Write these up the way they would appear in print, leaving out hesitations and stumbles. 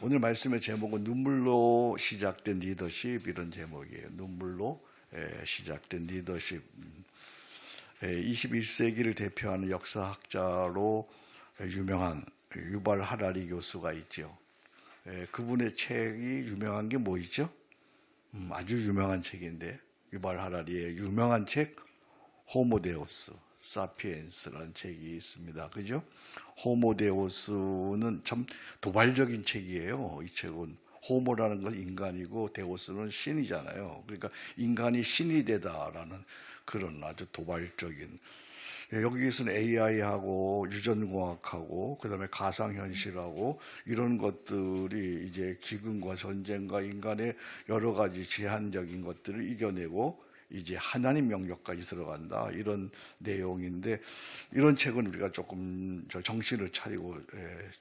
오늘 말씀의 제목은 눈물로 시작된 리더십, 이런 제목이에요. 눈물로 시작된 리더십. 21세기를 대표하는 역사학자로 유명한 유발 하라리 교수가 있죠. 그분의 책이 유명한 게 뭐 있죠? 아주 유명한 책인데, 유발 하라리의 유명한 책 호모데우스 사피엔스라는 책이 있습니다. 그죠? 호모데우스는 참 도발적인 책이에요. 이 책은 호모라는 것은 인간이고 데우스는 신이잖아요. 그러니까 인간이 신이 되다라는 그런 아주 도발적인, 여기에서는 AI하고 유전공학하고 그다음에 가상현실하고 이런 것들이 이제 기근과 전쟁과 인간의 여러 가지 제한적인 것들을 이겨내고 이제 하나님 영역까지 들어간다, 이런 내용인데, 이런 책은 우리가 조금 정신을 차리고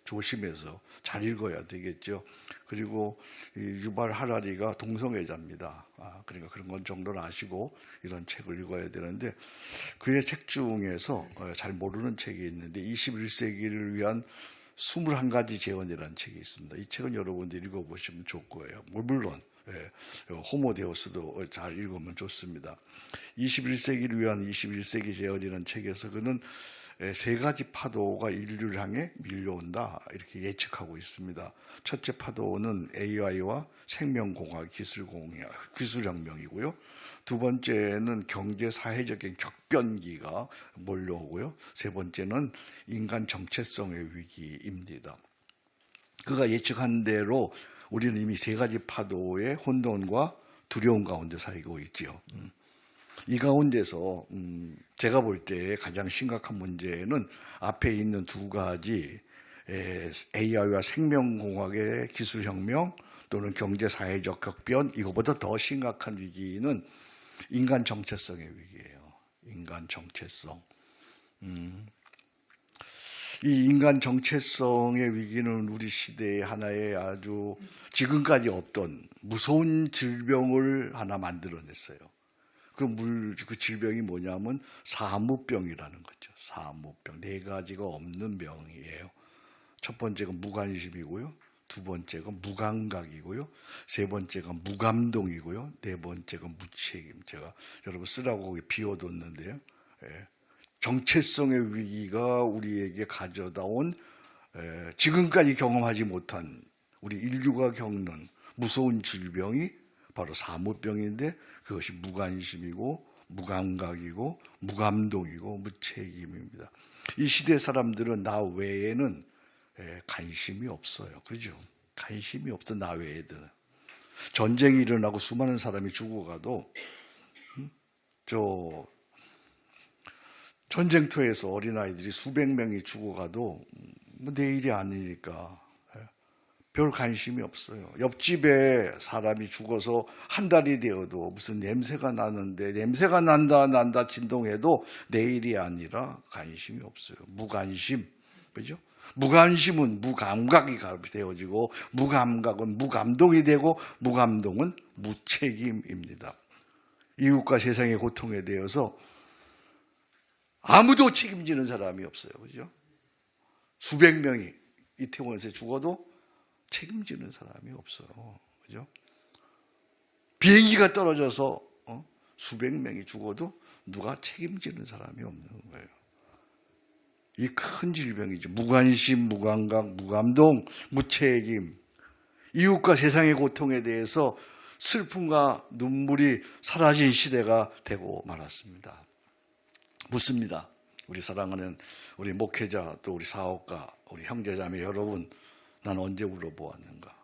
조심해서 잘 읽어야 되겠죠. 그리고 유발 하라리가 동성애자입니다. 그러니까 그런 건 정도는 아시고 이런 책을 읽어야 되는데, 그의 책 중에서 잘 모르는 책이 있는데 21세기를 위한 21가지 재원이라는 책이 있습니다. 이 책은 여러분들 읽어보시면 좋을 거예요. 물론 호모데우스도 잘 읽으면 좋습니다. 21세기를 위한 21세기 재현이라는 책에서 그는 세 가지 파도가 인류를 향해 밀려온다, 이렇게 예측하고 있습니다. 첫째 파도는 AI와 생명공학 기술혁명이고요. 두 번째는 경제 사회적인 격변기가 몰려오고요. 세 번째는 인간 정체성의 위기입니다. 그가 예측한 대로 우리는 이미 세 가지 파도의 혼돈과 두려움 가운데 살고 있죠. 이 가운데서 제가 볼 때 가장 심각한 문제는 앞에 있는 두 가지, AI와 생명공학의 기술혁명 또는 경제사회적 격변, 이거보다 더 심각한 위기는 인간 정체성의 위기예요. 인간 정체성. 이 인간 정체성의 위기는 우리 시대의 하나의 아주 지금까지 없던 무서운 질병을 하나 만들어냈어요. 그 질병이 뭐냐면 사무병이라는 거죠. 사무병. 네 가지가 없는 병이에요. 첫 번째가 무관심이고요. 두 번째가 무감각이고요. 세 번째가 무감동이고요. 네 번째가 무책임. 제가 여러분 쓰라고 거기 비워뒀는데요. 정체성의 위기가 우리에게 가져다 온 지금까지 경험하지 못한 우리 인류가 겪는 무서운 질병이 바로 사무병인데, 그것이 무관심이고 무감각이고 무감동이고 무책임입니다. 이 시대 사람들은 나 외에는 관심이 없어요. 그죠? 관심이 없어, 나 외에는. 전쟁이 일어나고 수많은 사람이 죽어가도 전쟁터에서 어린아이들이 수백 명이 죽어가도 뭐 내 일이 아니니까 별 관심이 없어요. 옆집에 사람이 죽어서 한 달이 되어도 무슨 냄새가 나는데, 냄새가 난다 진동해도 내 일이 아니라 관심이 없어요. 무관심. 그죠? 무관심은 무감각이 되어지고, 무감각은 무감동이 되고, 무감동은 무책임입니다. 이웃과 세상의 고통에 대해서 아무도 책임지는 사람이 없어요. 그죠? 수백 명이 이태원에서 죽어도 책임지는 사람이 없어요. 그죠? 비행기가 떨어져서 수백 명이 죽어도 누가 책임지는 사람이 없는 거예요. 이 큰 질병이죠. 무관심, 무감각, 무감동, 무책임. 이웃과 세상의 고통에 대해서 슬픔과 눈물이 사라진 시대가 되고 말았습니다. 묻습니다. 우리 사랑하는 우리 목회자, 또 우리 사업가, 우리 형제자매 여러분, 난 언제 울어보았는가?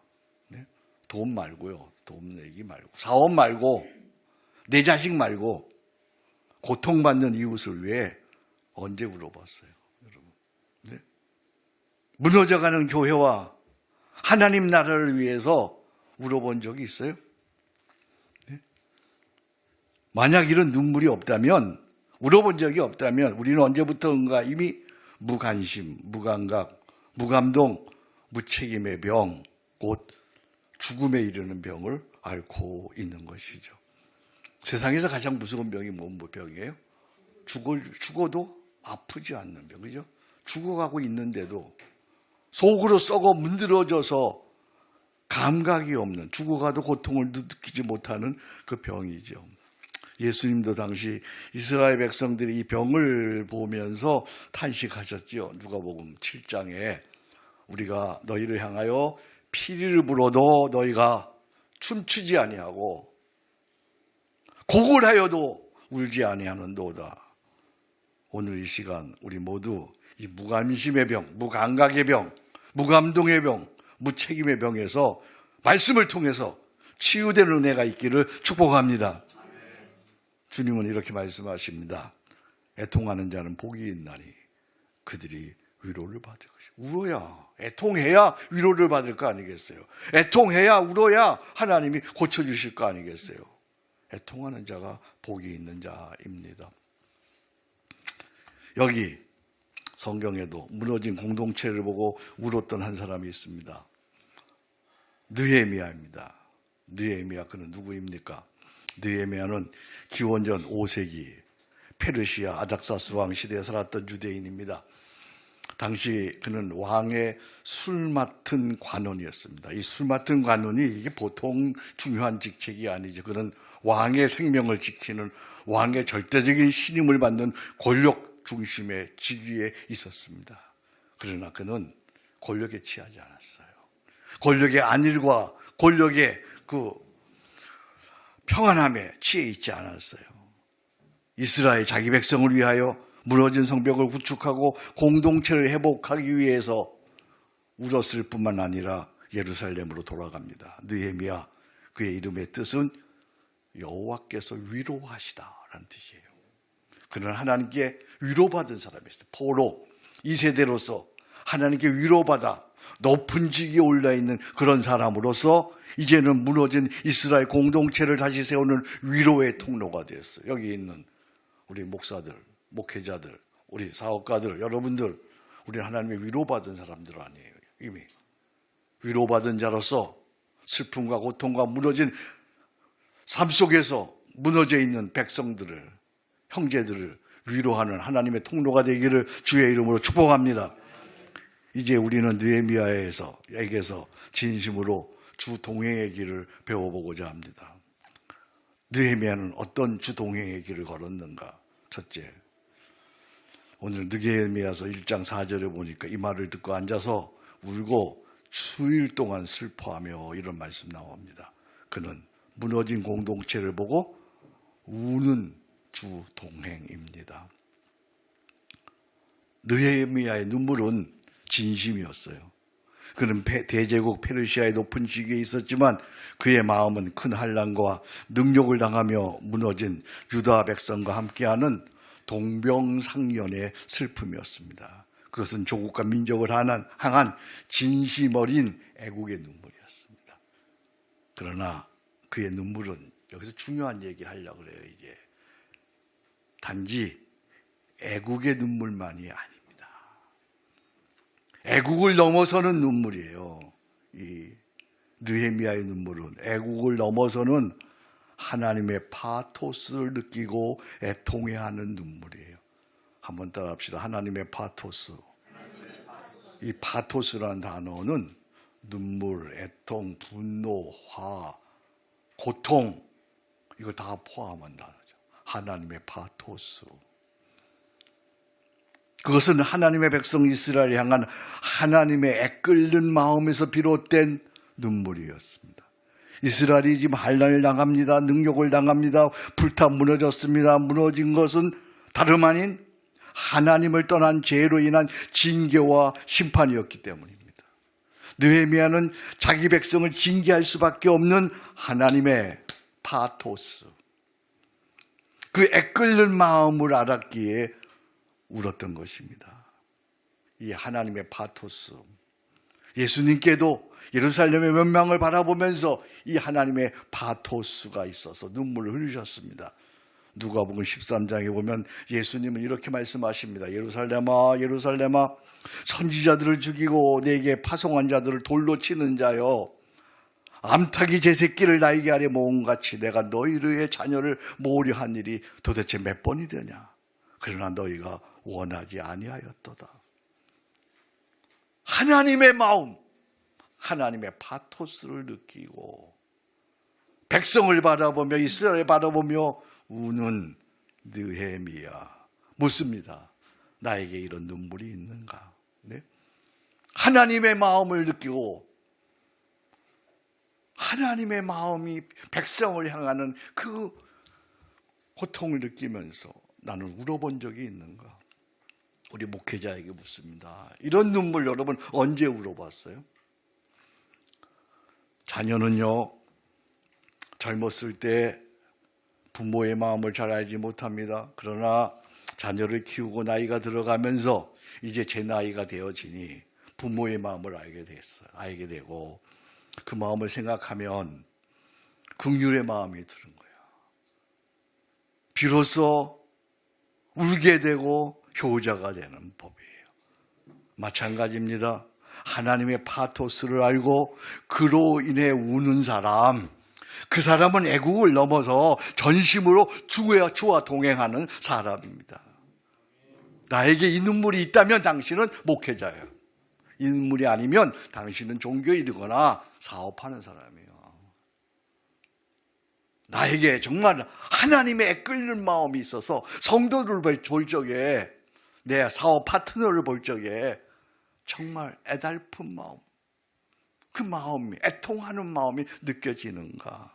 네? 돈 말고요. 돈 내기 말고, 사업 말고, 내 자식 말고, 고통받는 이웃을 위해 언제 울어봤어요? 여러분. 네? 무너져가는 교회와 하나님 나라를 위해서 울어본 적이 있어요? 네? 만약 이런 눈물이 없다면, 울어본 적이 없다면 우리는 언제부터인가 이미 무관심, 무감각, 무감동, 무책임의 병, 곧 죽음에 이르는 병을 앓고 있는 것이죠. 세상에서 가장 무서운 병이 뭔 병이에요? 죽어도 아프지 않는 병, 그죠? 죽어가고 있는데도 속으로 썩어 문드러져서 감각이 없는, 죽어가도 고통을 느끼지 못하는 그 병이죠. 예수님도 당시 이스라엘 백성들이 이 병을 보면서 탄식하셨죠. 누가복음 7장에 우리가 너희를 향하여 피리를 불어도 너희가 춤추지 아니하고 곡을 하여도 울지 아니하는도다. 오늘 이 시간 우리 모두 이 무관심의 병, 무감각의 병, 무감동의 병, 무책임의 병에서 말씀을 통해서 치유되는 은혜가 있기를 축복합니다. 주님은 이렇게 말씀하십니다. 애통하는 자는 복이 있나니 그들이 위로를 받을 것이다. 울어야, 애통해야 위로를 받을 거 아니겠어요? 애통해야, 울어야 하나님이 고쳐주실 거 아니겠어요? 애통하는 자가 복이 있는 자입니다. 여기 성경에도 무너진 공동체를 보고 울었던 한 사람이 있습니다. 느헤미야입니다. 느헤미야, 그는 누구입니까? 느헤미야는 기원전 5세기 페르시아 아닥사스 왕 시대에 살았던 유대인입니다. 당시 그는 왕의 술 맡은 관원이었습니다. 이 술 맡은 관원이 이게 보통 중요한 직책이 아니죠. 그는 왕의 생명을 지키는, 왕의 절대적인 신임을 받는 권력 중심의 직위에 있었습니다. 그러나 그는 권력에 취하지 않았어요. 권력의 안일과 권력의 그 평안함에 취해 있지 않았어요. 이스라엘 자기 백성을 위하여 무너진 성벽을 구축하고 공동체를 회복하기 위해서 울었을 뿐만 아니라 예루살렘으로 돌아갑니다. 느헤미야, 그의 이름의 뜻은 여호와께서 위로하시다라는 뜻이에요. 그는 하나님께 위로받은 사람이었어요. 포로 2세대로서 하나님께 위로받아 높은 직위에 올라있는 그런 사람으로서 이제는 무너진 이스라엘 공동체를 다시 세우는 위로의 통로가 되었어요. 여기 있는 우리 목사들, 목회자들, 우리 사업가들, 여러분들, 우리는 하나님의 위로받은 사람들 아니에요. 이미 위로받은 자로서 슬픔과 고통과 무너진 삶 속에서 무너져 있는 백성들을, 형제들을 위로하는 하나님의 통로가 되기를 주의 이름으로 축복합니다. 이제 우리는 느헤미야에게서 진심으로 주 동행의 길을 배워보고자 합니다. 느헤미야는 어떤 주 동행의 길을 걸었는가? 첫째, 오늘 느헤미야서 1장 4절에 보니까 이 말을 듣고 앉아서 울고 수일 동안 슬퍼하며 이런 말씀 나옵니다. 그는 무너진 공동체를 보고 우는 주 동행입니다. 느헤미야의 눈물은 진심이었어요. 그는 대제국 페르시아의 높은 직위에 있었지만 그의 마음은 큰 환난과 능욕을 당하며 무너진 유다 백성과 함께하는 동병상련의 슬픔이었습니다. 그것은 조국과 민족을 향한 진심 어린 애국의 눈물이었습니다. 그러나 그의 눈물은 여기서 중요한 얘기를 하려고 그래요. 이제 단지 애국의 눈물만이 아닙니다. 애국을 넘어서는 눈물이에요. 이 느헤미야의 눈물은 애국을 넘어서는 하나님의 파토스를 느끼고 애통해하는 눈물이에요. 한번 따라합시다. 하나님의 파토스. 이 파토스라는 단어는 눈물, 애통, 분노, 화, 고통, 이걸 다 포함한 단어죠. 하나님의 파토스. 그것은 하나님의 백성 이스라엘을 향한 하나님의 애끓는 마음에서 비롯된 눈물이었습니다. 이스라엘이 지금 환난을 당합니다. 능욕을 당합니다. 불타 무너졌습니다. 무너진 것은 다름 아닌 하나님을 떠난 죄로 인한 징계와 심판이었기 때문입니다. 느헤미야는 자기 백성을 징계할 수밖에 없는 하나님의 파토스, 그 애끓는 마음을 알았기에 울었던 것입니다. 이 하나님의 파토스, 예수님께도 예루살렘의 멸망을 바라보면서 이 하나님의 파토스가 있어서 눈물을 흘리셨습니다. 누가복음 13장에 보면 예수님은 이렇게 말씀하십니다. 예루살렘아, 예루살렘아, 선지자들을 죽이고 내게 파송한 자들을 돌로 치는 자여, 암탉이 제 새끼를 날개 아래 모음같이 내가 너희의 자녀를 모으려 한 일이 도대체 몇 번이 되냐? 그러나 너희가 원하지 아니하였도다. 하나님의 마음, 하나님의 파토스를 느끼고 백성을 바라보며 이스라엘을 바라보며 우는 느헤미야. 묻습니다. 나에게 이런 눈물이 있는가? 네? 하나님의 마음을 느끼고 하나님의 마음이 백성을 향하는 그 고통을 느끼면서 나는 울어본 적이 있는가? 우리 목회자에게 묻습니다. 이런 눈물 여러분 언제 울어봤어요? 자녀는요, 젊었을 때 부모의 마음을 잘 알지 못합니다. 그러나 자녀를 키우고 나이가 들어가면서 이제 제 나이가 되어지니 부모의 마음을 알게 됐어요. 알게 되고 그 마음을 생각하면 긍휼의 마음이 드는 거예요. 비로소 울게 되고 효자가 되는 법이에요. 마찬가지입니다. 하나님의 파토스를 알고 그로 인해 우는 사람, 그 사람은 애국을 넘어서 전심으로 주와 동행하는 사람입니다. 나에게 이 눈물이 있다면 당신은 목회자예요. 이 눈물이 아니면 당신은 종교인이거나 사업하는 사람이에요. 나에게 정말 하나님의 끓는 마음이 있어서 성도를 볼 적에, 내 사업 파트너를 볼 적에 정말 애달픈 마음, 그 마음이, 애통하는 마음이 느껴지는가?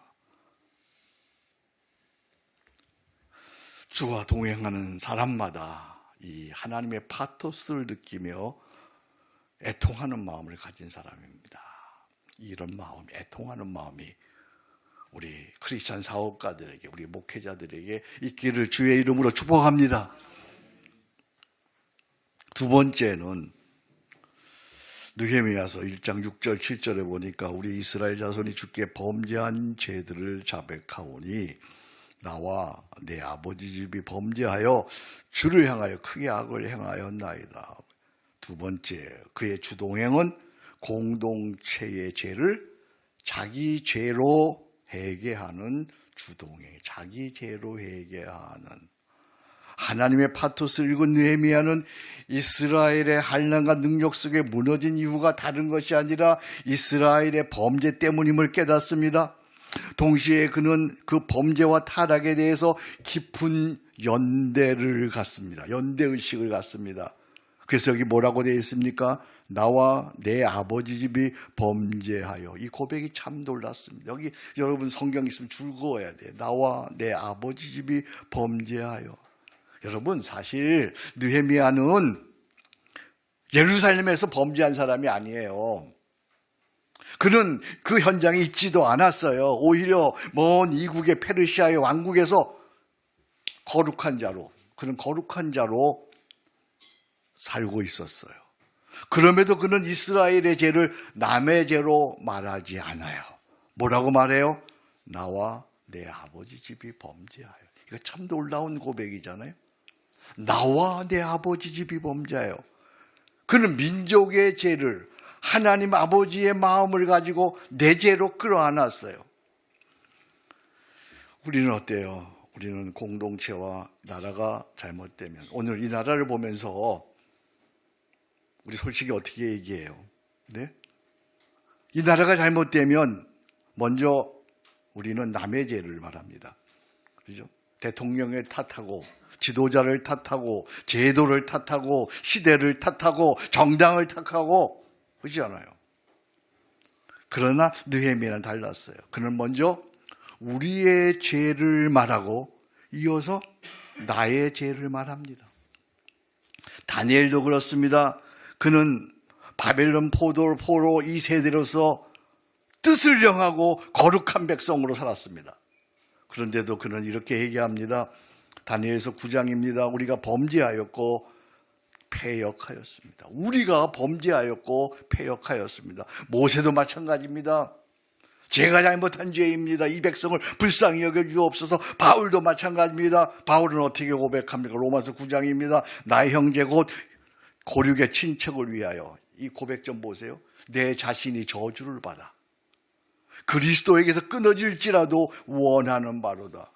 주와 동행하는 사람마다 이 하나님의 파토스를 느끼며 애통하는 마음을 가진 사람입니다. 이런 마음, 애통하는 마음이 우리 크리스찬 사업가들에게, 우리 목회자들에게 있기를 주의 이름으로 축복합니다. 두 번째는 느헤미야서 1장 6절 7절에 보니까 우리 이스라엘 자손이 주께 범죄한 죄들을 자백하오니 나와 내 아버지 집이 범죄하여 주를 향하여 크게 악을 행하였나이다. 두 번째, 그의 주동행은 공동체의 죄를 자기 죄로 회개하는 주동행, 자기 죄로 회개하는. 하나님의 파토스를 읽은 느헤미야는 이스라엘의 한란과 능력 속에 무너진 이유가 다른 것이 아니라 이스라엘의 범죄 때문임을 깨닫습니다. 동시에 그는 그 범죄와 타락에 대해서 깊은 연대를 갖습니다. 연대의식을 갖습니다. 그래서 여기 뭐라고 되어 있습니까? 나와 내 아버지 집이 범죄하여. 이 고백이 참 놀랐습니다. 여기 여러분 성경 있으면 줄 그어야 돼요. 나와 내 아버지 집이 범죄하여. 여러분 사실 느헤미야는 예루살렘에서 범죄한 사람이 아니에요. 그는 그 현장에 있지도 않았어요. 오히려 먼 이국의 페르시아의 왕국에서 거룩한 자로, 그는 거룩한 자로 살고 있었어요. 그럼에도 그는 이스라엘의 죄를 남의 죄로 말하지 않아요. 뭐라고 말해요? 나와 내 아버지 집이 범죄하여. 이거 참 놀라운 고백이잖아요. 나와 내 아버지 집이 범죄하여. 그는 민족의 죄를, 하나님 아버지의 마음을 가지고 내 죄로 끌어안았어요. 우리는 어때요? 우리는 공동체와 나라가 잘못되면, 오늘 이 나라를 보면서 우리 솔직히 어떻게 얘기해요? 네? 이 나라가 잘못되면 먼저 우리는 남의 죄를 말합니다. 그죠? 대통령을 탓하고, 지도자를 탓하고, 제도를 탓하고, 시대를 탓하고, 정당을 탓하고, 그렇지 않아요? 그러나 느헤미야는 달랐어요. 그는 먼저 우리의 죄를 말하고 이어서 나의 죄를 말합니다. 다니엘도 그렇습니다. 그는 바벨론 포로 2세대로서 뜻을 정하고 거룩한 백성으로 살았습니다. 그런데도 그는 이렇게 얘기합니다. 다니엘서 9장입니다. 우리가 범죄하였고 패역하였습니다. 우리가 범죄하였고 패역하였습니다. 모세도 마찬가지입니다. 제가 잘못한 죄입니다. 이 백성을 불쌍히 여겨주옵소서. 바울도 마찬가지입니다. 바울은 어떻게 고백합니까? 로마서 9장입니다. 나의 형제 곧 고륙의 친척을 위하여. 이 고백 좀 보세요. 내 자신이 저주를 받아 그리스도에게서 끊어질지라도 원하는 바로다.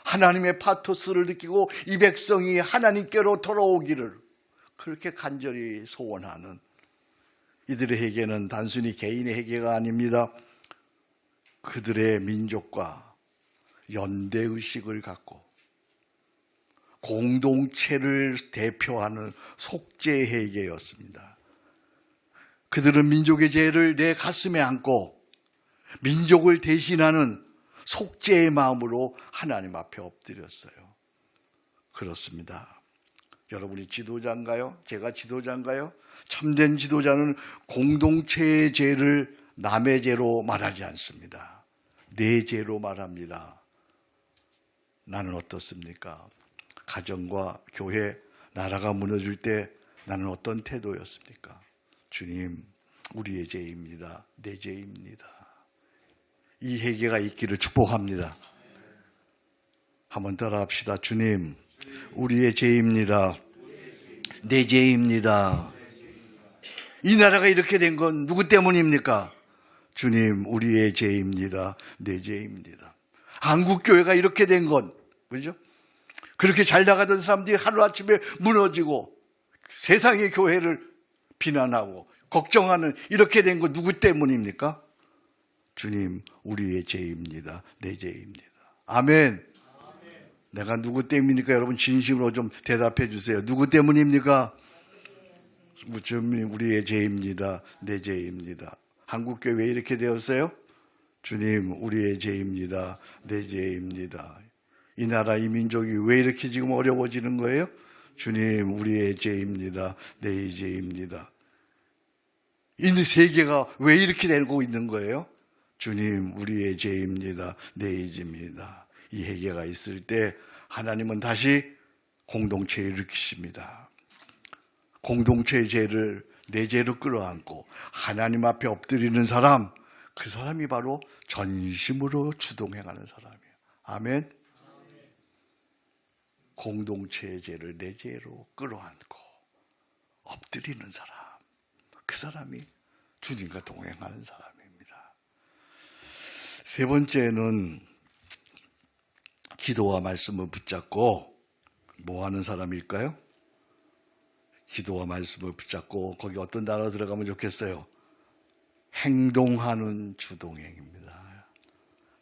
하나님의 파토스를 느끼고 이 백성이 하나님께로 돌아오기를 그렇게 간절히 소원하는 이들의 회개는 단순히 개인의 회개가 아닙니다. 그들의 민족과 연대의식을 갖고 공동체를 대표하는 속죄 회개였습니다. 그들은 민족의 죄를 내 가슴에 안고 민족을 대신하는 속죄의 마음으로 하나님 앞에 엎드렸어요. 그렇습니다. 여러분이 지도자인가요? 제가 지도자인가요? 참된 지도자는 공동체의 죄를 남의 죄로 말하지 않습니다. 내 죄로 말합니다. 나는 어떻습니까? 가정과 교회, 나라가 무너질 때 나는 어떤 태도였습니까? 주님, 우리의 죄입니다. 내 죄입니다. 이 회개가 있기를 축복합니다. 한번 따라합시다. 주님, 우리의 죄입니다. 내 죄입니다. 이 나라가 이렇게 된 건 누구 때문입니까? 주님, 우리의 죄입니다. 내 죄입니다. 한국교회가 이렇게 된 건, 그죠? 그렇게 잘 나가던 사람들이 하루아침에 무너지고 세상의 교회를 비난하고 걱정하는 이렇게 된 건 누구 때문입니까? 주님, 우리의 죄입니다. 내 죄입니다. 아멘. 내가 누구 때문입니까? 여러분 진심으로 좀 대답해 주세요. 누구 때문입니까? 주님, 우리의 죄입니다. 내 죄입니다. 한국교회 왜 이렇게 되었어요? 주님, 우리의 죄입니다. 내 죄입니다. 이 나라, 이 민족이 왜 이렇게 지금 어려워지는 거예요? 주님, 우리의 죄입니다. 내 죄입니다. 이 세계가 왜 이렇게 되고 있는 거예요? 주님, 우리의 죄입니다. 내 죄입니다. 이 회개가 있을 때 하나님은 다시 공동체를 일으키십니다. 공동체의 죄를 내 죄로 끌어안고 하나님 앞에 엎드리는 사람, 그 사람이 바로 전심으로 주동행하는 사람이에요. 아멘. 공동체의 죄를 내 죄로 끌어안고 엎드리는 사람, 그 사람이 주님과 동행하는 사람입니다. 세 번째는 기도와 말씀을 붙잡고 뭐 하는 사람일까요? 기도와 말씀을 붙잡고 거기 어떤 단어 들어가면 좋겠어요? 행동하는 주동행입니다.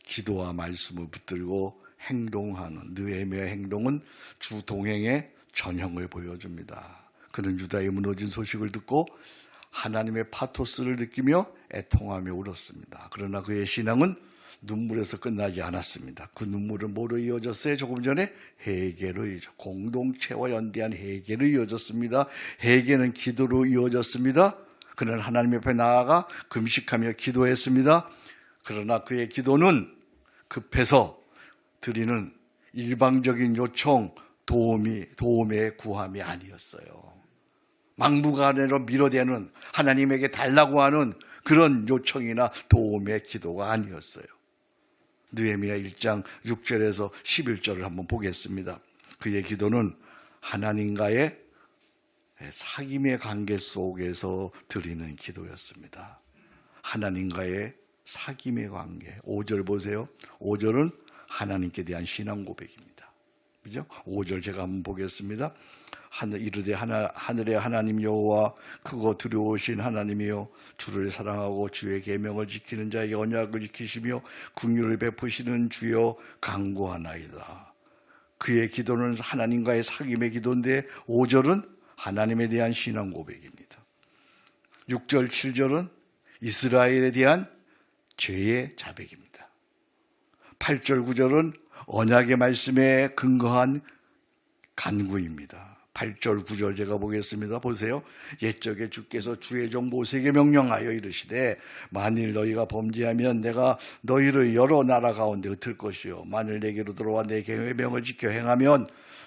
기도와 말씀을 붙들고 행동하는, 느헤미야의 행동은 주동행의 전형을 보여줍니다. 그는 유다의 무너진 소식을 듣고 하나님의 파토스를 느끼며 애통하며 울었습니다. 그러나 그의 신앙은 눈물에서 끝나지 않았습니다. 그 눈물은 뭐로 이어졌어요? 조금 전에 회개로 이어졌죠. 공동체와 연대한 회개로 이어졌습니다. 회개는 기도로 이어졌습니다. 그는 하나님 앞에 나아가 금식하며 기도했습니다. 그러나 그의 기도는 급해서 드리는 일방적인 요청, 도움의 구함이 아니었어요. 막무가내로 밀어대는, 하나님에게 달라고 하는 그런 요청이나 도움의 기도가 아니었어요. 느헤미야 1장 6절에서 11절을 한번 보겠습니다. 그의 기도는 하나님과의 사귐의 관계 속에서 드리는 기도였습니다. 하나님과의 사귐의 관계. 5절 보세요. 5절은 하나님께 대한 신앙 고백입니다. 그죠? 5절 제가 한번 보겠습니다. 이르되 하늘의 하나님 여호와 크고 두려우신 하나님이여, 주를 사랑하고 주의 계명을 지키는 자에게 언약을 지키시며 긍휼을 베푸시는 주여 간구하나이다. 그의 기도는 하나님과의 사귐의 기도인데 5절은 하나님에 대한 신앙 고백입니다. 6절 7절은 이스라엘에 대한 죄의 자백입니다. 8절 9절은 언약의 말씀에 근거한 간구입니다. 8절 9절 제가 보겠습니다. 보세요. 옛적에 주께서 주의 종 모세에게 명령하여 이르시되 만일 너희가 범죄하면 내가 너희를 여러 나라 가운데 흩을 것이요 만일 내게로 들어와 내 계명을 지켜 행하면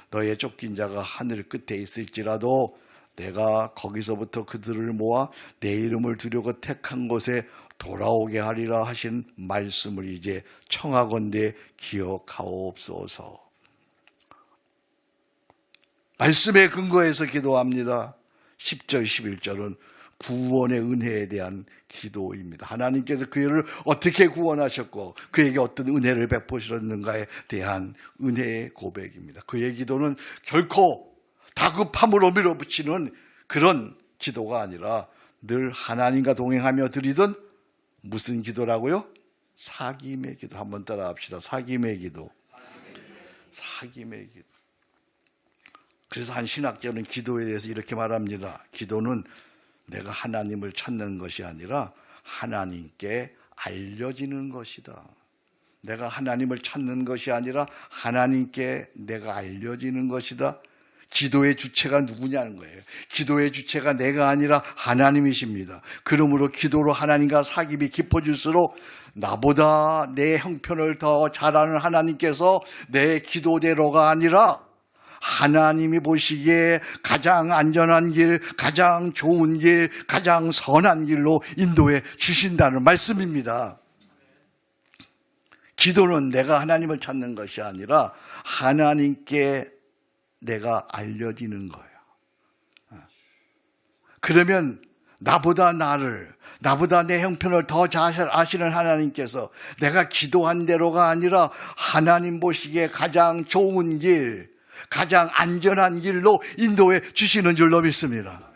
너희의 쫓긴 자가 하늘 끝에 있을지라도 내가 거기서부터 그들을 모아 내 이름을 두려고 택한 곳에 돌아오게 하리라 하신 말씀을 이제 청하건대 기억하옵소서. 말씀에 근거해서 기도합니다. 10절 11절은 구원의 은혜에 대한 기도입니다. 하나님께서 그를 어떻게 구원하셨고 그에게 어떤 은혜를 베푸셨는가에 대한 은혜의 고백입니다. 그의 기도는 결코 다급함으로 밀어붙이는 그런 기도가 아니라 늘 하나님과 동행하며 드리던 무슨 기도라고요? 사귐의 기도. 한번 따라 합시다. 사귐의 기도. 사귐의 기도. 그래서 한 신학자는 기도에 대해서 이렇게 말합니다. 기도는 내가 하나님을 찾는 것이 아니라 하나님께 알려지는 것이다. 내가 하나님을 찾는 것이 아니라 하나님께 내가 알려지는 것이다. 기도의 주체가 누구냐는 거예요. 기도의 주체가 내가 아니라 하나님이십니다. 그러므로 기도로 하나님과 사귐이 깊어질수록 나보다 내 형편을 더 잘 아는 하나님께서 내 기도대로가 아니라 하나님이 보시기에 가장 안전한 길, 가장 좋은 길, 가장 선한 길로 인도해 주신다는 말씀입니다. 기도는 내가 하나님을 찾는 것이 아니라 하나님께 내가 알려지는 거예요. 그러면 나보다 내 형편을 더 잘 아시는 하나님께서 내가 기도한 대로가 아니라 하나님 보시기에 가장 좋은 길, 가장 안전한 길로 인도해 주시는 줄로 믿습니다.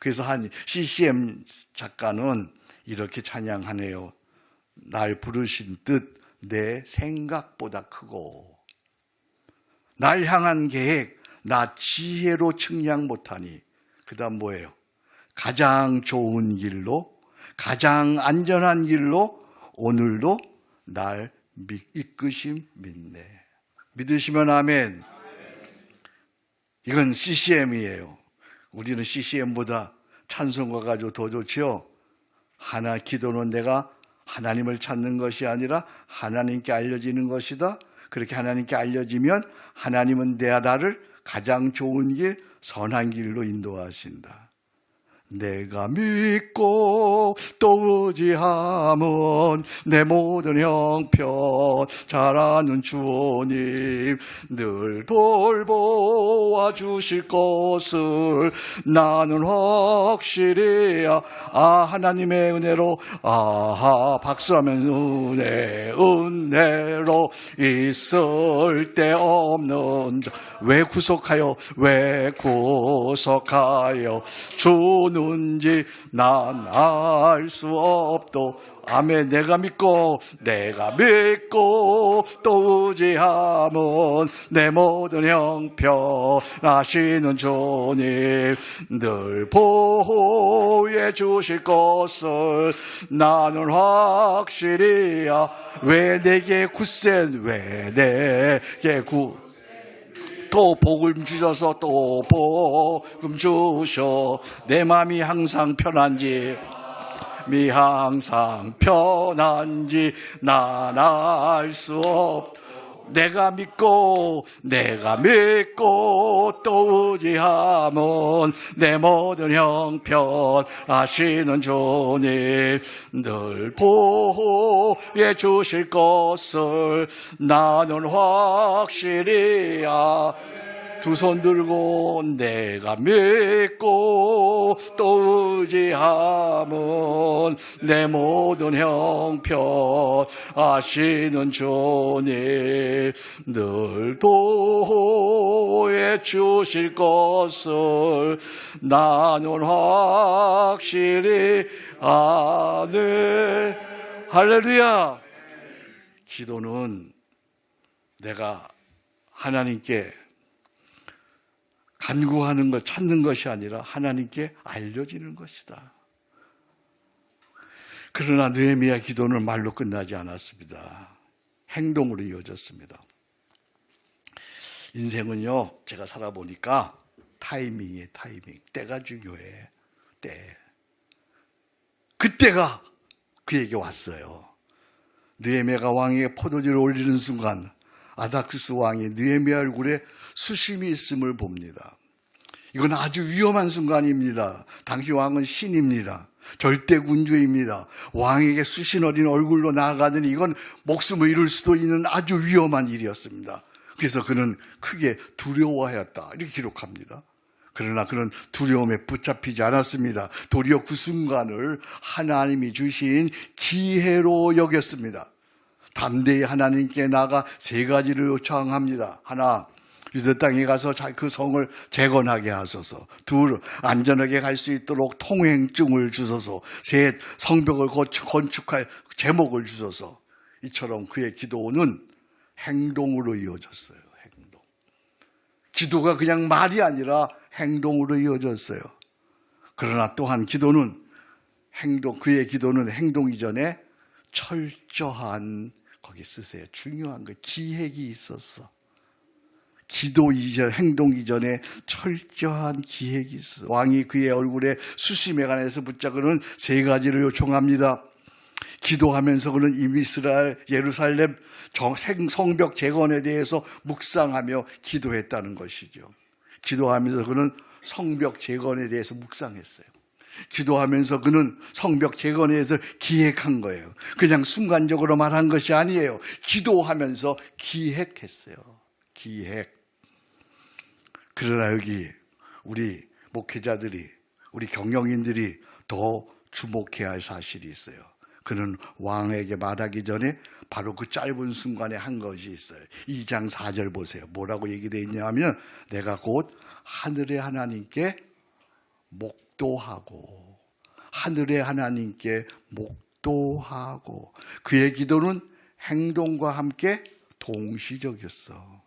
그래서 한 CCM 작가는 이렇게 찬양하네요. 날 부르신 뜻 내 생각보다 크고 날 향한 계획 나 지혜로 측량 못하니 그 다음 뭐예요? 가장 좋은 길로 가장 안전한 길로 오늘도 날 이끄심 믿네. 믿으시면 아멘. 이건 CCM이에요. 우리는 CCM보다 찬송가 가지고 더 좋지요. 기도는 내가 하나님을 찾는 것이 아니라 하나님께 알려지는 것이다. 그렇게 하나님께 알려지면 하나님은 나를 가장 좋은 길, 선한 길로 인도하신다. 내가 믿고 또 의지함은 내 모든 형편 잘 아는 주님 늘 돌보아 주실 것을 나는 확실히 하나님의 은혜로 박수하면 은혜로 있을 데 없는 왜 구속하여 주는지 난 알 수 없도. 아멘. 내가 믿고 또 의지함은 내 모든 형편 아시는 주님 늘 보호해 주실 것을 나는 확실히 왜 내게 또 복음 주셔서 또 복음 주셔 내 맘이 항상 편한지 난 알 수 없. 내가 믿고 또 의지함은 내 모든 형편 아시는 주님 늘 보호해 주실 것을 나는 확실히 두 손 들고 내가 믿고 또 의지함은 내 모든 형편 아시는 주님 늘 도해 주실 것을 나는 확실히 아네. 할렐루야. 기도는 내가 하나님께 간구하는 것, 찾는 것이 아니라 하나님께 알려지는 것이다. 그러나 느헤미야 기도는 말로 끝나지 않았습니다. 행동으로 이어졌습니다. 인생은요, 제가 살아보니까 타이밍이에요, 타이밍. 때가 중요해, 때. 그때가 그에게 왔어요. 느헤미야가 왕에게 포도주를 올리는 순간 아닥스스 왕이 느헤미야 얼굴에 수심이 있음을 봅니다. 이건 아주 위험한 순간입니다. 당시 왕은 신입니다. 절대 군주입니다. 왕에게 수신 어린 얼굴로 나아가더니 이건 목숨을 잃을 수도 있는 아주 위험한 일이었습니다. 그래서 그는 크게 두려워하였다. 이렇게 기록합니다. 그러나 그는 두려움에 붙잡히지 않았습니다. 도리어 그 순간을 하나님이 주신 기회로 여겼습니다. 담대히 하나님께 나아가 세 가지를 요청합니다. 하나, 유대 땅에 가서 그 성을 재건하게 하소서. 둘, 안전하게 갈 수 있도록 통행증을 주소서. 셋, 성벽을 건축할 제목을 주소서. 이처럼 그의 기도는 행동으로 이어졌어요. 행동. 기도가 그냥 말이 아니라 행동으로 이어졌어요. 그러나 또한 기도는 그의 기도는 행동 이전에 철저한, 거기 쓰세요. 중요한 거, 기획이 있었어. 기도 이전, 행동 이전에 철저한 기획이 있어. 왕이 그의 얼굴에 수시메간에서 붙잡고는 세 가지를 요청합니다. 기도하면서 그는 이스라엘 예루살렘 성벽 재건에 대해서 묵상하며 기도했다는 것이죠. 기도하면서 그는 성벽 재건에 대해서 묵상했어요. 기도하면서 그는 성벽 재건에 대해서 기획한 거예요. 그냥 순간적으로 말한 것이 아니에요. 기도하면서 기획했어요. 기획. 그러나 여기 우리 목회자들이, 우리 경영인들이 더 주목해야 할 사실이 있어요. 그는 왕에게 말하기 전에 바로 그 짧은 순간에 한 것이 있어요. 2장 4절 보세요. 뭐라고 얘기되어 있냐 하면, 내가 곧 하늘의 하나님께 목도하고, 하늘의 하나님께 목도하고. 그의 기도는 행동과 함께 동시적이었어.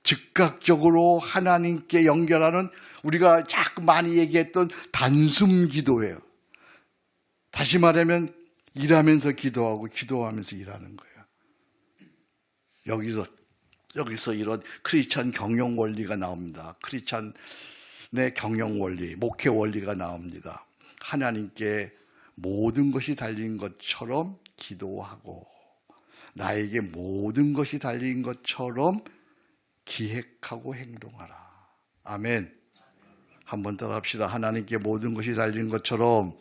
즉각적으로 하나님께 연결하는, 우리가 자꾸 많이 얘기했던 단숨 기도예요. 다시 말하면 일하면서 기도하고 기도하면서 일하는 거예요. 여기서 이런 크리스찬 경영 원리가 나옵니다. 크리스찬의 경영 원리, 목회 원리가 나옵니다. 하나님께 모든 것이 달린 것처럼 기도하고, 나에게 모든 것이 달린 것처럼 기획하고 행동하라. 아멘. 한번 따라 합시다. 하나님께 모든 것이 달린 것처럼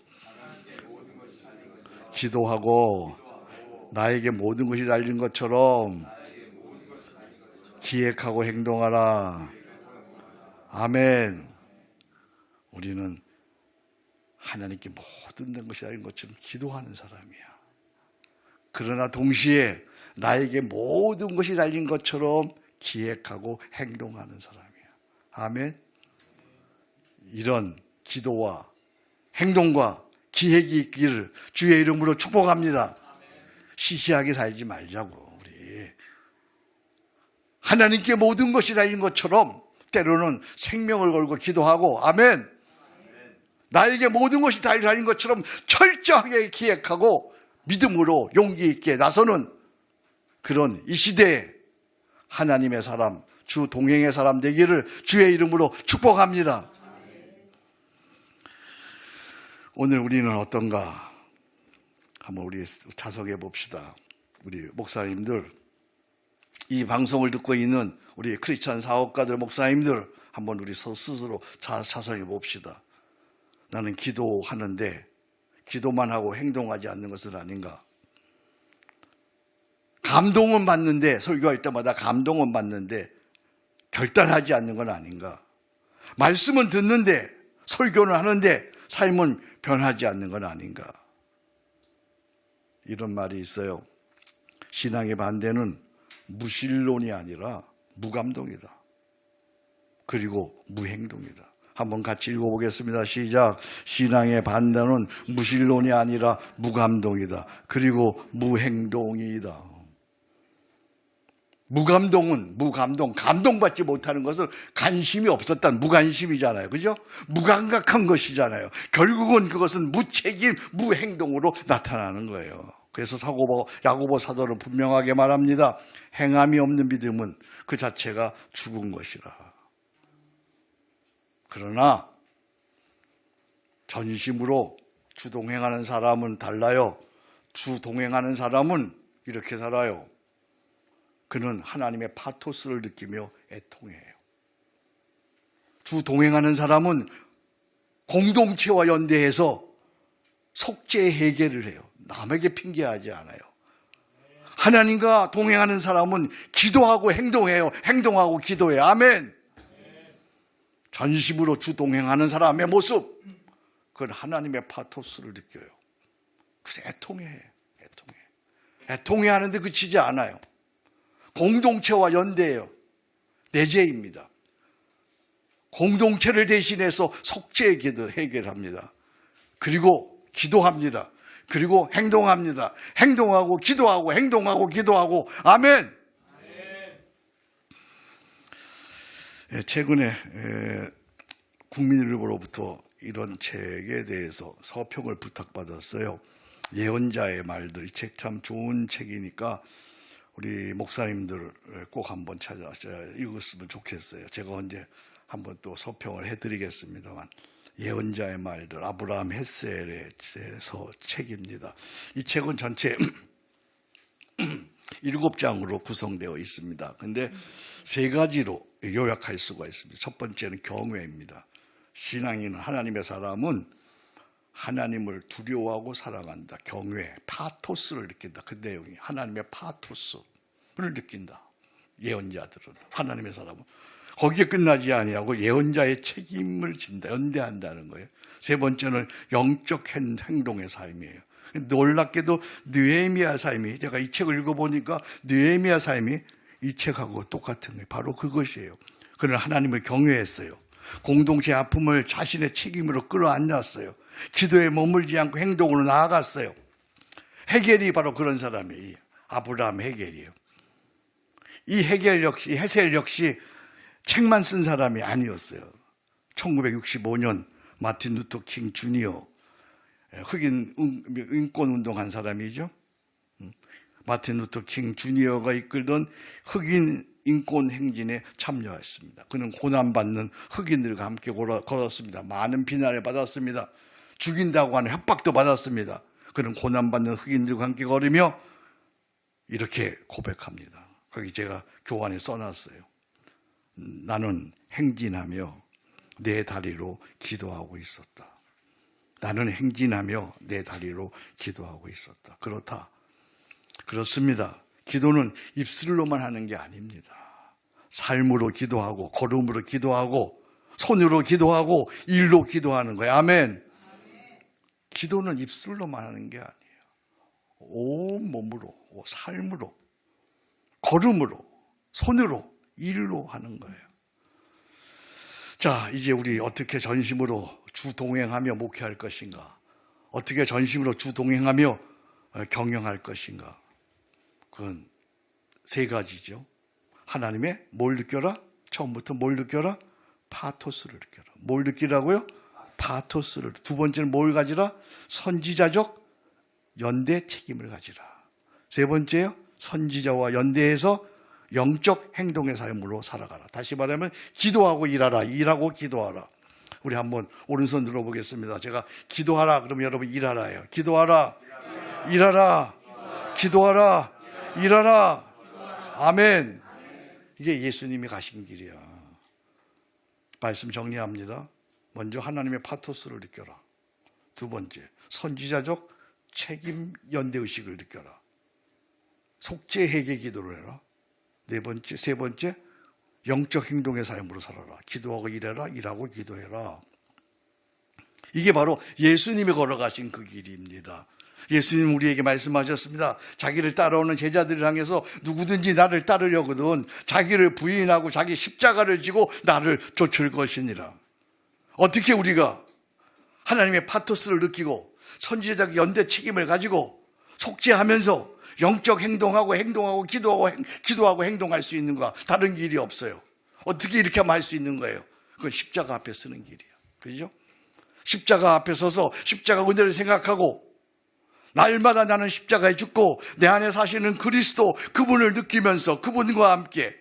기도하고, 나에게 모든 것이 달린 것처럼 기획하고 행동하라. 아멘. 우리는 하나님께 모든 것이 달린 것처럼 기도하는 사람이야. 그러나 동시에 나에게 모든 것이 달린 것처럼 기획하고 행동하는 사람이야. 아멘. 이런 기도와 행동과 기획이 있기를 주의 이름으로 축복합니다. 시시하게 살지 말자고. 우리 하나님께 모든 것이 달린 것처럼 때로는 생명을 걸고 기도하고, 아멘. 나에게 모든 것이 달린 것처럼 철저하게 기획하고 믿음으로 용기 있게 나서는 그런 이 시대에 하나님의 사람, 주 동행의 사람 되기를 주의 이름으로 축복합니다. 오늘 우리는 어떤가? 한번 우리 자석해 봅시다. 우리 목사님들, 이 방송을 듣고 있는 우리 크리스찬 사업가들, 목사님들, 한번 우리 스스로 자석해 봅시다. 나는 기도하는데 기도만 하고 행동하지 않는 것은 아닌가? 감동은 받는데, 설교할 때마다 감동은 받는데 결단하지 않는 건 아닌가? 말씀은 듣는데, 설교는 하는데 삶은 변하지 않는 건 아닌가? 이런 말이 있어요. 신앙의 반대는 무신론이 아니라 무감동이다. 그리고 무행동이다. 한번 같이 읽어보겠습니다. 시작. 신앙의 반대는 무신론이 아니라 무감동이다. 그리고 무행동이다. 무감동은 감동받지 못하는 것은 관심이 없었다는 무관심이잖아요. 그죠? 무감각한 것이잖아요. 결국은 그것은 무책임, 무행동으로 나타나는 거예요. 그래서 야고보 사도는 분명하게 말합니다. 행함이 없는 믿음은 그 자체가 죽은 것이라. 그러나 전심으로 주동행하는 사람은 달라요. 주동행하는 사람은 이렇게 살아요. 그는 하나님의 파토스를 느끼며 애통해요. 주동행하는 사람은 공동체와 연대해서 속죄 해결을 해요. 남에게 핑계하지 않아요. 하나님과 동행하는 사람은 기도하고 행동해요. 행동하고 기도해요. 아멘. 전심으로 주동행하는 사람의 모습, 그건 하나님의 파토스를 느껴요. 그래서 애통해. 애통해 하는데 그치지 않아요. 공동체와 연대해요. 내재입니다. 공동체를 대신해서 속죄의 기도 해결합니다. 그리고 기도합니다. 그리고 행동합니다. 행동하고 기도하고 행동하고 기도하고. 아멘. 최근에 국민일보로부터 이런 책에 대해서 서평을 부탁받았어요. 예언자의 말들. 이 책 참 좋은 책이니까 우리 목사님들 꼭 한번 찾아서 읽었으면 좋겠어요. 제가 언제 한번 또 서평을 해드리겠습니다만, 예언자의 말들, 아브라함 햇셀의 책입니다. 이 책은 전체 7장으로 구성되어 있습니다. 근데 3가지로 요약할 수가 있습니다. 첫 번째는 경외입니다. 신앙인 하나님의 사람은 하나님을 두려워하고 사랑한다. 경외, 파토스를 느낀다. 그 내용이 하나님의 파토스를 느낀다. 예언자들은, 하나님의 사람은 거기에 끝나지 아니하고 예언자의 책임을 진다, 연대한다는 거예요. 세 번째는 영적 행동의 삶이에요. 놀랍게도 느헤미야 삶이, 제가 이 책을 읽어보니까 느헤미야 삶이 이 책하고 똑같은 거예요. 바로 그것이에요. 그는 하나님을 경외했어요. 공동체 아픔을 자신의 책임으로 끌어안았어요. 기도에 머물지 않고 행동으로 나아갔어요. 헤겔이 바로 그런 사람이에요. 아브라함 헤겔이에요. 이 헤겔 역시, 헤셀 역시 책만 쓴 사람이 아니었어요. 1965년 마틴 루터 킹 주니어, 흑인 인권 운동한 사람이죠. 마틴 루터 킹 주니어가 이끌던 흑인 인권 행진에 참여했습니다. 그는 고난받는 흑인들과 함께 걸었습니다. 많은 비난을 받았습니다. 죽인다고 하는 협박도 받았습니다. 그는 고난받는 흑인들과 함께 걸으며 이렇게 고백합니다. 거기 제가 교환에 써놨어요. 나는 행진하며 내 다리로 기도하고 있었다. 나는 행진하며 내 다리로 기도하고 있었다. 그렇습니다. 기도는 입술로만 하는 게 아닙니다. 삶으로 기도하고, 걸음으로 기도하고, 손으로 기도하고, 일로 기도하는 거예요. 아멘. 기도는 입술로만 하는 게 아니에요. 온 몸으로, 삶으로, 걸음으로, 손으로, 일로 하는 거예요. 자, 이제 우리 어떻게 전심으로 주동행하며 목회할 것인가? 어떻게 전심으로 주동행하며 경영할 것인가? 그건 3가지죠. 하나님의 뭘 느껴라? 처음부터 뭘 느껴라? 파토스를 느껴라. 뭘 느끼라고요? 파토스를. 2번째는 뭘 가지라? 선지자적 연대 책임을 가지라. 3번째요? 선지자와 연대해서 영적 행동의 삶으로 살아가라. 다시 말하면 기도하고 일하라. 일하고 기도하라. 우리 한번 오른손 들어보겠습니다. 제가 기도하라 그러면 여러분 일하라예요. 기도하라. 일하라. 기도하라. 일하라. 아멘. 이게 예수님이 가신 길이야. 말씀 정리합니다. 먼저 하나님의 파토스를 느껴라. 2번째, 선지자적 책임 연대의식을 느껴라. 속죄 회개 기도를 해라. 4번째, 3번째, 영적 행동의 삶으로 살아라. 기도하고 일해라. 일하고 기도해라. 이게 바로 예수님이 걸어가신 그 길입니다. 예수님 우리에게 말씀하셨습니다. 자기를 따라오는 제자들을 향해서 누구든지 나를 따르려거든 자기를 부인하고 자기 십자가를 지고 나를 쫓을 것이니라. 어떻게 우리가 하나님의 파토스를 느끼고 선지자적 연대 책임을 가지고 속죄하면서 영적 행동하고 기도하고 행동할 수 있는가? 다른 길이 없어요. 어떻게 이렇게 하면 할 수 있는 거예요? 그건 십자가 앞에 서는 길이에요. 그렇죠? 십자가 앞에 서서 십자가 은혜를 생각하고 날마다 나는 십자가에 죽고 내 안에 사시는 그리스도 그분을 느끼면서 그분과 함께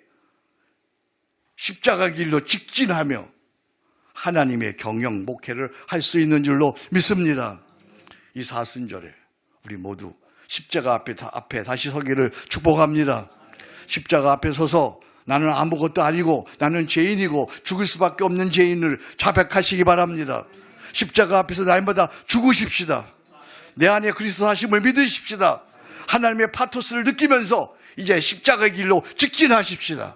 십자가 길로 직진하며 하나님의 경영 목회를 할 수 있는 줄로 믿습니다. 이 사순절에 우리 모두 십자가 앞에 다시 서기를 축복합니다. 십자가 앞에 서서 나는 아무것도 아니고 나는 죄인이고 죽을 수밖에 없는 죄인을 자백하시기 바랍니다. 십자가 앞에서 날마다 죽으십시다. 내 안에 그리스도 사심을 믿으십시다. 하나님의 파토스를 느끼면서 이제 십자가의 길로 직진하십시다.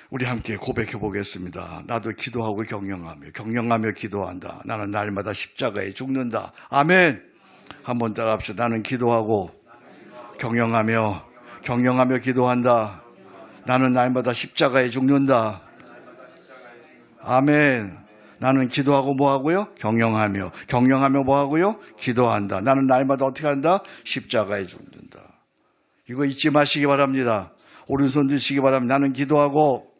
우리 함께 고백해 보겠습니다. 나도 기도하고 경영하며 기도한다. 나는 날마다 십자가에 죽는다. 아멘. 한번 따라합시다. 나는 기도하고 경영하며 기도한다. 나는 날마다 십자가에 죽는다. 아멘. 나는 기도하고 뭐 하고요? 경영하며. 경영하며 뭐 하고요? 기도한다. 나는 날마다 어떻게 한다? 십자가에 죽는다. 이거 잊지 마시기 바랍니다. 오른손 드시기 바랍니다. 나는 기도하고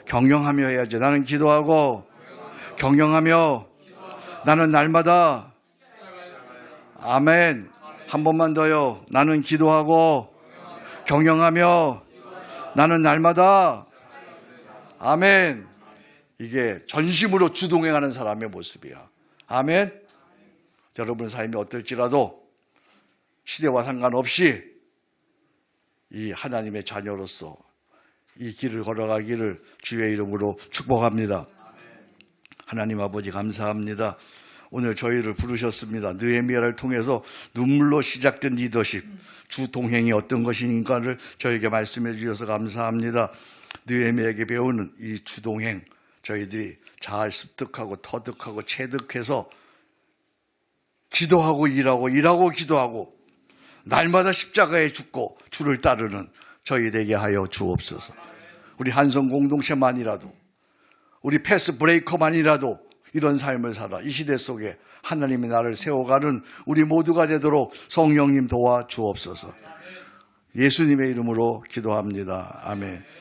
경영하며 해야죠. 나는 기도하고 경영하며 나는 날마다 아멘. 한 번만 더요. 나는 기도하고 경영하며 나는 날마다 아멘. 이게 전심으로 주동행하는 사람의 모습이야. 아멘. 여러분의 삶이 어떨지라도 시대와 상관없이 이 하나님의 자녀로서 이 길을 걸어가기를 주의 이름으로 축복합니다. 하나님 아버지 감사합니다. 오늘 저희를 부르셨습니다. 느헤미야를 통해서 눈물로 시작된 리더십, 주동행이 어떤 것인가를 저에게 말씀해 주셔서 감사합니다. 느헤미야에게 배우는 이 주동행, 저희들이 잘 습득하고 터득하고 체득해서 기도하고 일하고 기도하고 날마다 십자가에 죽고 주를 따르는 저희 되게 하여 주옵소서. 우리 한성 공동체만이라도 우리 패스 브레이커만이라도 이런 삶을 살아 이 시대 속에 하나님이 나를 세워가는 우리 모두가 되도록 성령님 도와 주옵소서. 예수님의 이름으로 기도합니다. 아멘.